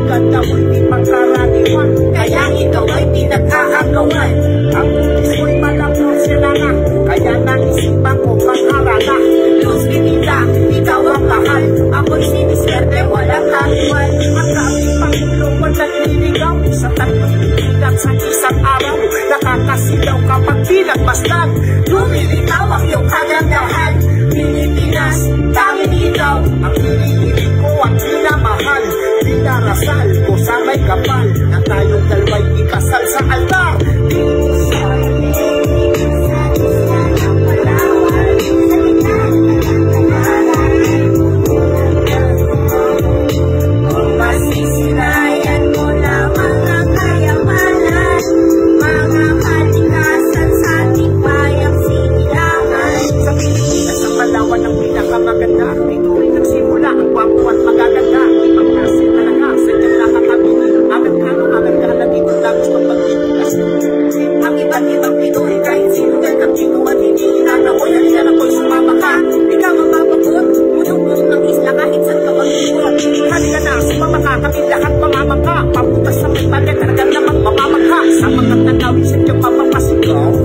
ganda mo'y di pangkaraniwan, kaya ikaw ay pinag-aagawan. Ang pulis mo'y malapos sila na, kaya naisipan ko pang-arala. Luz Pinita, ikaw ang mahal, ako'y siniswerte, walang kaliwan. Ang kami pangulong mo nagliligaw, sa tatlong pilat sa isang araw, nakakasilaw kapag pinagmasdan. Lumilitaw ang iyong kagandahan, Pilipinas, tanging ikaw ang hinihiling ko at minamahal. Pinarasal ko sa may kapal, na tayong dalawa'y ikasal sa altar.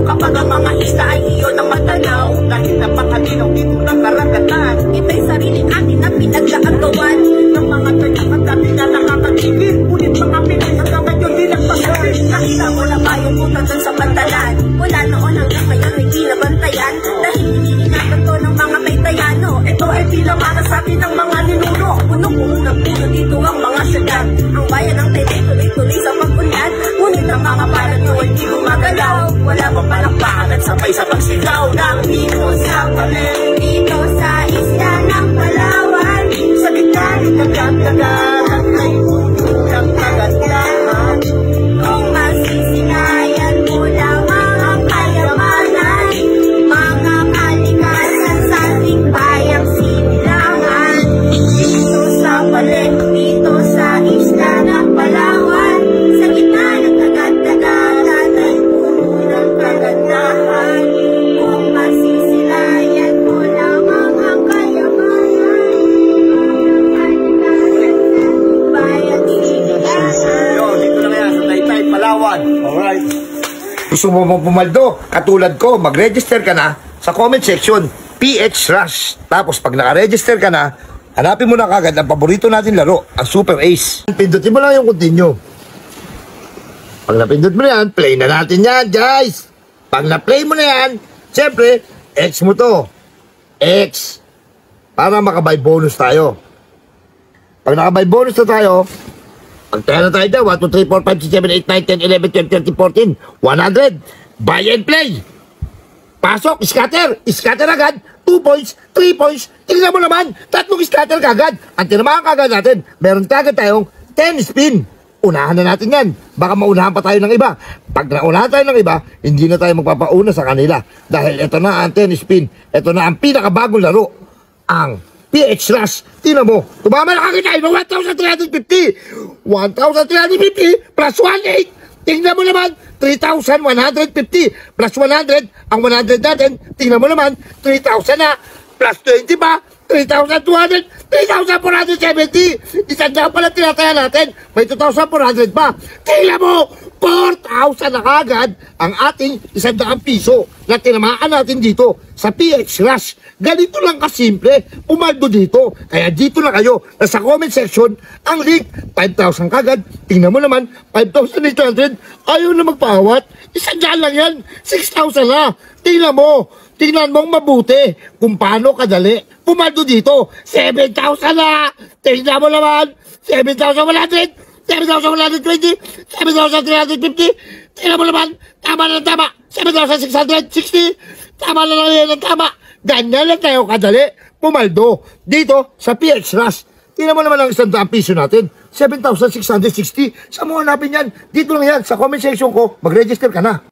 Kapag ang mga isla ay iyon ang matanaw, dahil napakadinaw dito ng karagatan, ito'y sariling atin na pinaglaagawan ng mga tanyakan dati na nakakatigil. Ngunit mga Pinay hanggang ngayon di nagpasal. Nakita mo na ba yung putan dun sa pantalan? Wala noon hanggang ngayon ay di nabantayan, dahil iniingatan to ng mga Taytayano. Ito ay bilang para sa atin ng mga ninuno. Puno-puno na puno dito ang mga syudad. Ang bayan ng Taytay tuloy-tuloy sa pag-unlad, ngunit ang mga bayan nyo ay di gumagalaw. Wala pang palakpakan at sabay sa pagsigaw ng dito sa Paler, dito sa isla ng Palawan. Sa gitna ng nagdagdagan ay puno ng kagandahan. Kung masisinayan mo lamang ang kayamanan, mga kalikasan sa ating bayang sinilangan. Dito sa Paler, dito sa isla ng Palawan. Sa gitna ng nagdagdagan ay puno ng kagandahan. Kung masisilayan mo lamang ang kayamanan, bayan sinilangan. Yo, dito na kaya sa Taytay, Palawan. Alright. Gusto mo mong pumaldo? Katulad ko, mag-register ka na sa comment section, PH Rush. Tapos pag naka-register ka na, hanapin mo na kagad ang paborito natin laro, ang Super Ace. Pindutin mo lang yung continue. Pag napindot mo na yan, play na natin yan, guys. Pag na-play mo na yan, siyempre, X mo to. X. Para makabay bonus tayo. Pag nakabay bonus na tayo, pag tayo na tayo dyan, 1, 2, 3, 4, 5, 6, 7, 8, 9, 10, 11, 12, 13, 14, 100. Buy and play. Pasok, scatter. Scatter agad. 2 points, 3 points. Tingnan mo naman, 3 scatter kagad. Ang tinamaan kagad natin, meron kagad tayong 10 spin. Unahan na natin yan. Baka maunahan pa tayo ng iba. Pag naunahan tayo ng iba, hindi na tayo magpapauna sa kanila. Dahil ito na ang 10 spin. Ito na ang pinakabagong laro. Ang PH Rush. Tingnan mo, tumama na kagad tayo ng 1,350. 1,350 plus 1,800. Tingnan mo naman, 3,150 plus 100. Ang 100 natin, tingnan mo naman, 3,000 na. Plus 20 pa, 3,200, 3,470. Isang daan pala tinataya natin. May 2,400 pa. Tingnan mo, 4,000 na kagad ang ating 100 piso na tinamaan natin dito sa PH Rush. Ganito lang kasimple, pumaldo dito. Kaya dito na kayo, nasa comment section, ang link, 5,000 kagad. Tingnan mo naman, 5,800. Ayaw na magpaawat. 100 lang yan, 6,000 na. Tingnan mo. Tingnan mong mabuti kung paano kadali. Pumaldo dito, 7,000 na. Tingnan mo naman, 7,100, 7,120, 7,350. Tingnan mo naman, tama na tama, 7,660. Tama na lang yan ang tama. Ganyan lang tayo kadali. Pumaldo dito sa PH Rush. Tingnan mo naman ang 100 piso natin, 7,660. Saan mo hanapin yan? Dito lang yan, sa comment section ko, mag-register ka na.